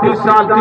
30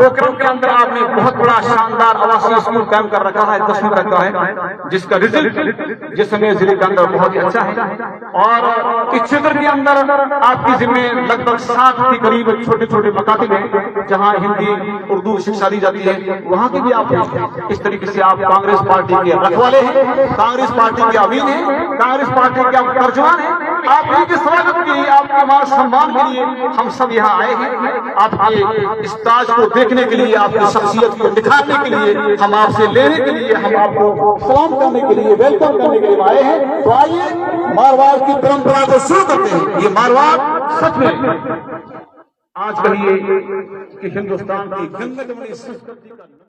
पोखरण के अंदर आपने बहुत बड़ा शानदार आवासीय स्कूल कायम कर रखा है, 10वीं तक का है, जिसका रिजल्ट जिस समय जिले के अंदर बहुत ही अच्छा है। और इस क्षेत्र के अंदर आपकी जिम्मे लगभग 60 के करीब छोटे छोटे मकातिब हैं जहां हिंदी उर्दू शिक्षा दी जाती है, वहां की भी आप हैं। इस तरीके से आप कांग्रेस पार्टी के रखवाले हैं, कांग्रेस पार्टी के अमीन हैं, कांग्रेस पार्टी के आप तर्जुमान हैं। आप इनके स्वागत के लिए, आपके मान सम्मान के लिए हम सब यहाँ आए हैं। आपके इस ताज को देखने के लिए, आपकी शख्सियत को दिखाने के लिए, हम आपसे लेने के लिए, हम आपको सलाम करने के लिए, वेलकम करने के लिए आए हैं। तो आइए मारवाड़ की परंपरा को शुरू करते हैं। ये मारवाड़ सच में आज कहिए कि हिंदुस्तान की गंगतमणि संस्कृति का